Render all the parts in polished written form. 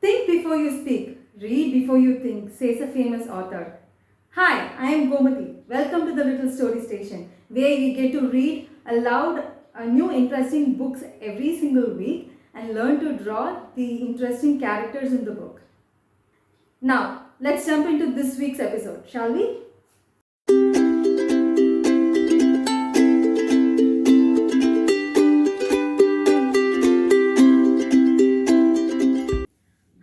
Think before you speak, read before you think, says a famous author. Hi, I am Gomati. Welcome to the Little Story Station, where we get to read aloud new interesting books every single week and learn to draw the interesting characters in the book. Now, let's jump into this week's episode, shall we?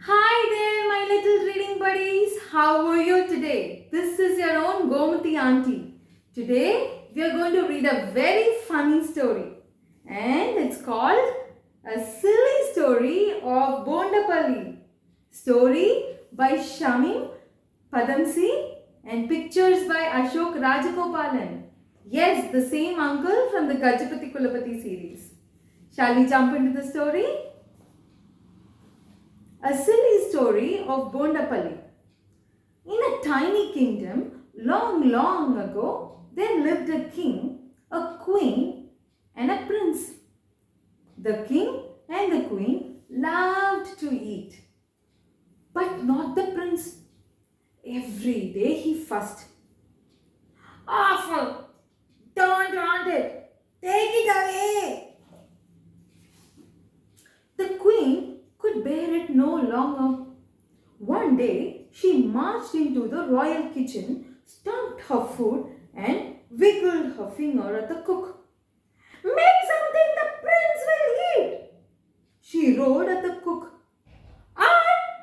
Hi there, my little reading buddies. How are you today? This is your own Gomati auntie. Today, we are going to read a very funny story, and it's called A Silly Story of Bondapalli. Story by Shamim Padamsee and pictures by Ashok Rajagopalan. Yes, the same uncle from the Gajapati Kulapati series. Shall we jump into the story? A Silly Story of Bondapalli. In a tiny kingdom, long, long ago, there lived a king, a queen, and a prince. The king and the queen loved to eat, but not the prince. Every day he fussed. Awful! Don't want it! Take it away! The queen could bear it no longer. One day she marched into the royal kitchen, stomped her foot, and wiggled her finger at the cook. Make something the prince will eat! She roared at the cook.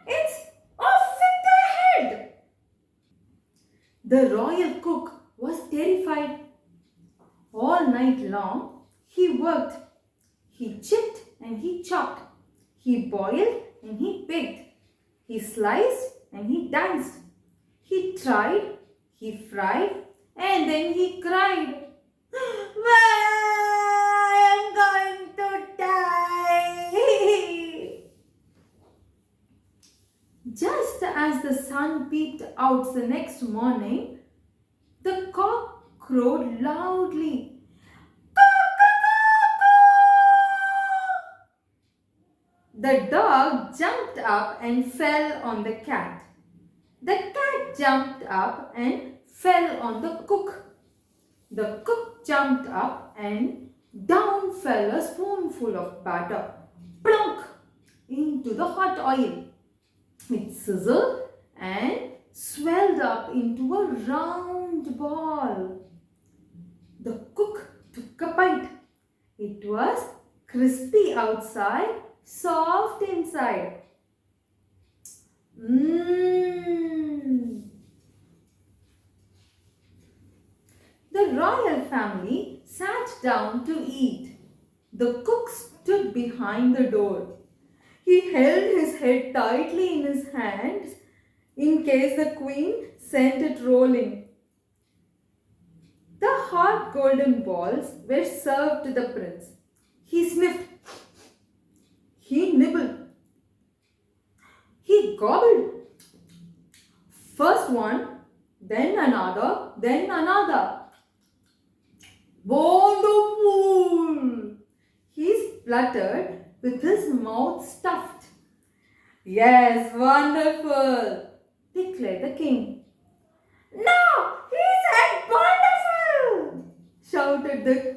It's off with the head! The royal cook was terrified. All night long he worked. He chipped and he chopped. He boiled and he baked. He sliced and he diced. He tried, he fried, and then he cried. I am going to die. Just as the sun peeped out the next morning, the cock crowed loudly. The dog jumped up and fell on the cat. The cat jumped up and fell on the cook. The cook jumped up and down fell a spoonful of batter, plunk, into the hot oil. It sizzled and swelled up into a round ball. The cook took a bite. It was crispy outside, soft inside. The royal family sat down to eat. The cook stood behind the door. He held his head tightly in his hands in case the queen sent it rolling. The hot golden balls were served to the prince. He sniffed. He nibbled. He gobbled. First one, then another, then another. Wonderful! He spluttered with his mouth stuffed. Yes, wonderful, declared the king. No, he said wonderful, shouted the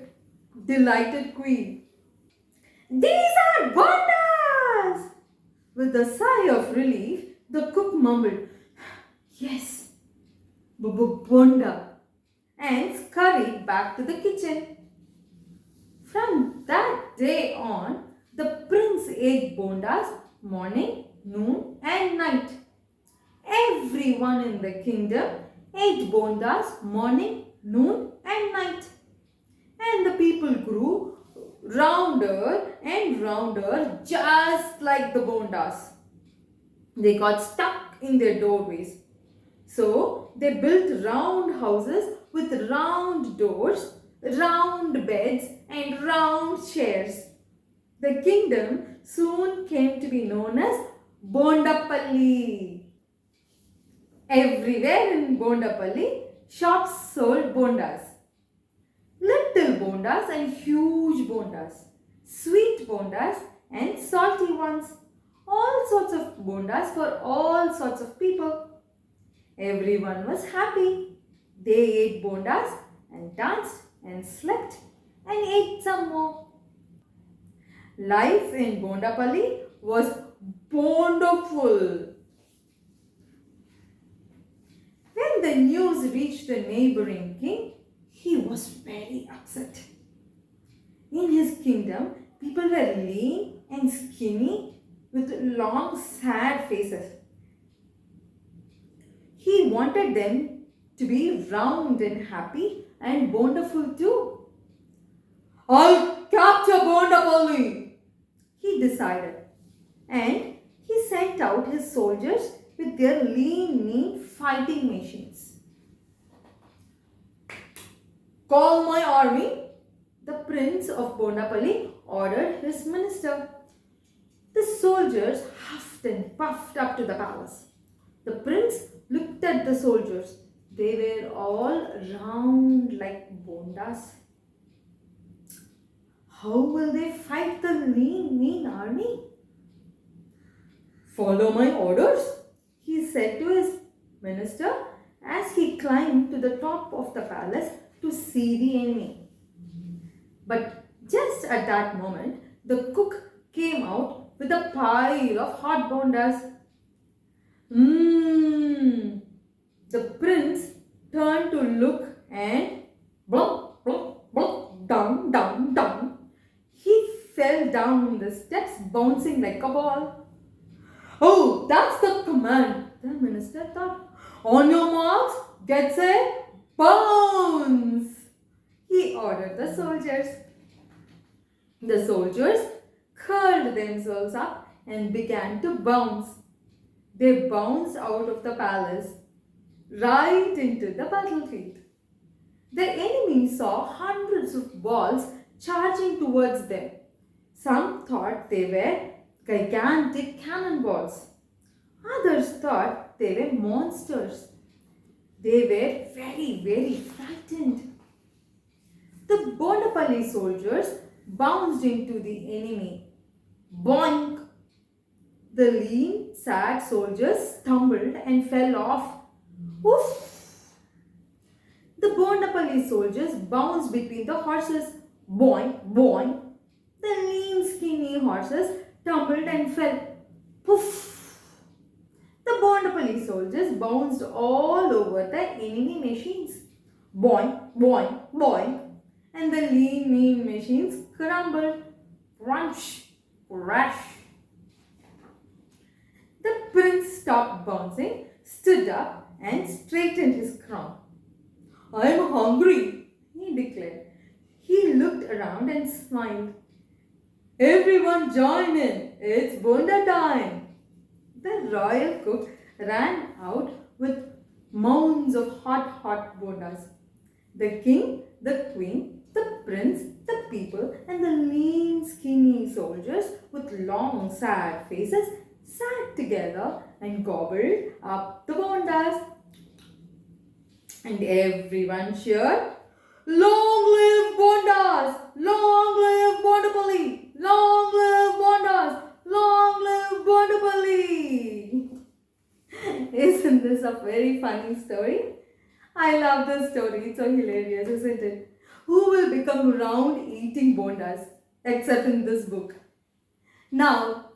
delighted queen. These are bondas! With a sigh of relief, the cook mumbled, Yes, bonda, and scurried back to the kitchen. From that day on, the prince ate bondas morning, noon, and night. Everyone in the kingdom ate bondas morning, noon, and night. And the people grew rounder and rounder, just like the bondas. They got stuck in their doorways. So they built round houses with round doors, round beds, and round chairs. The kingdom soon came to be known as Bondapalli. Everywhere in Bondapalli, shops sold bondas. Little bondas and huge bondas, sweet bondas and salty ones. all sorts of bondas for all sorts of people. Everyone was happy. They ate bondas and danced and slept and ate some more. Life in Bondapalli was wonderful. When the news reached the neighboring king, he was very upset. In his kingdom, people were lean and skinny with long, sad faces. He wanted them to be round and happy and wonderful too. I'll capture Bondapalli, he decided. And he sent out his soldiers with their lean, mean fighting machines. Call my army, the prince of Bondapalli ordered his minister. The soldiers huffed and puffed up to the palace. The prince looked at the soldiers. They were all round like bondas. How will they fight the lean, mean army? Follow my orders, he said to his minister as he climbed to the top of the palace to see the enemy. But just at that moment, the cook came out with a pile of hot bondas. Mmm. The prince turned to look and blop, blop, blop, down, down, down. He fell down the steps, bouncing like a ball. Oh, that's the command, the minister thought. On your marks, get set, bounce! He ordered the soldiers. The soldiers curled themselves up and began to bounce. They bounced out of the palace, right into the battlefield. The enemy saw hundreds of balls charging towards them. Some thought they were gigantic cannonballs. Others thought they were monsters. They were very, very frightened. The Bondapalli soldiers bounced into the enemy. Boink! The lean, sad soldiers stumbled and fell off. Oof! The Bondapalli soldiers bounced between the horses. Boink, boink! The lean, skinny horses tumbled and fell. Poof! The Bondapalli soldiers bounced all over the enemy machines. Boink, boink, boink! And the lean, mean machines crumbled. Crunch, crash! The prince stopped bouncing, stood up, and straightened his crown. I am hungry, he declared. He looked around and smiled. Everyone join in, it's bonda time. The royal cook ran out with mounds of hot bondas. The king, the queen, the prince, the people, and the lean, skinny soldiers with long, sad faces sat together and gobbled up the bondas. And everyone cheered, Long live bondas! Long live Bondapalli! Long live bondas! Long live Bondapalli! Isn't this a very funny story? I love this story. It's so hilarious, isn't it? Who will become round eating bondas except in this book? Now,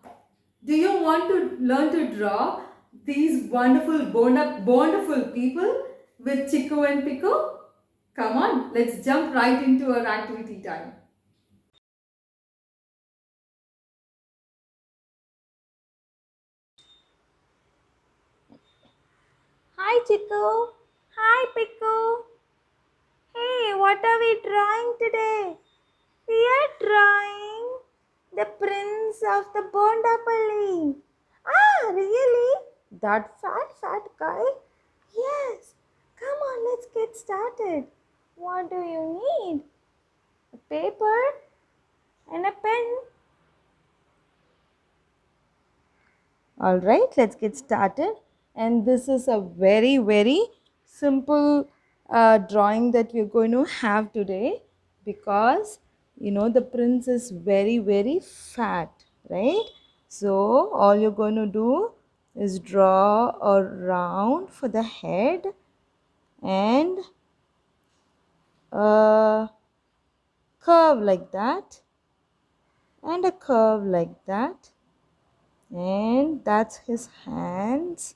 do you want to learn to draw these wonderful people with Chico and Pico? Come on, let's jump right into our activity time. Hi Chico. Hi Pico. Hey, what are we drawing today? We are drawing the prince of the Bondapalli. Ah, really? That fat guy? Yes. Come on, let's get started. What do you need? A paper and a pen. Alright, let's get started. And this is a very simple drawing that we're going to have today because the prince is very fat, right? So all you're going to do is draw a round for the head and a curve like that and a curve like that, and that's his hands,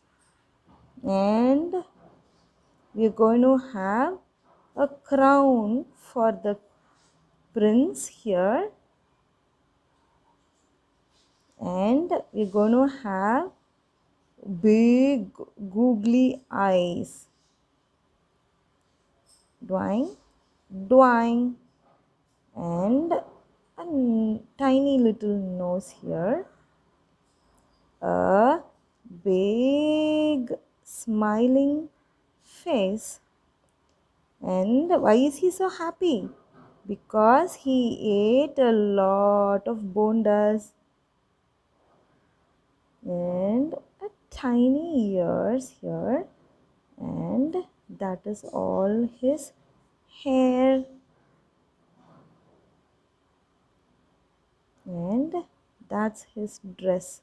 and we're going to have a crown for the prince here, and we're going to have big googly eyes. Drawing, drawing, and a tiny little nose here, a big smiling face. And why is he so happy? Because he ate a lot of bondas, and a tiny ears here, and that is all his hair, and that's his dress.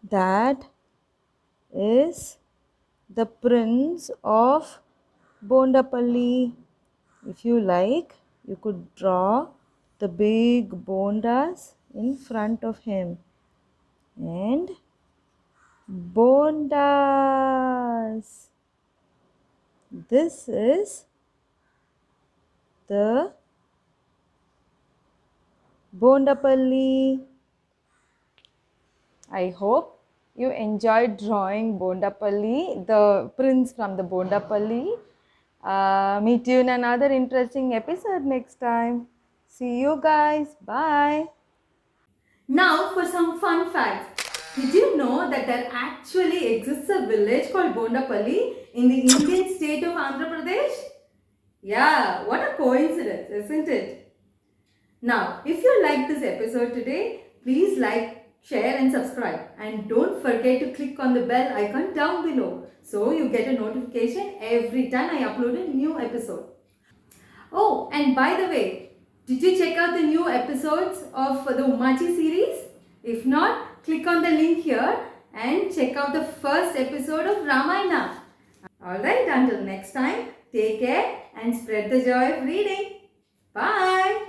That is the prince of Bondapalli. If you like, you could draw the big bondas in front of him. And bondas. This is the Bondapalli. I hope you enjoyed drawing Bondapalli, the prince from the Bondapalli. Meet you in another interesting episode next time. See you guys. Bye. Now for some fun facts. Did you know that there actually exists a village called Bondapalli in the Indian state of Andhra Pradesh? Yeah, what a coincidence, isn't it? Now, if you like this episode today, please like, share and subscribe. And don't forget to click on the bell icon down below so you get a notification every time I upload a new episode. Oh, and by the way, did you check out the new episodes of the Umachi series? If not, click on the link here and check out the first episode of Ramayana. Alright, until next time, take care and spread the joy of reading. Bye.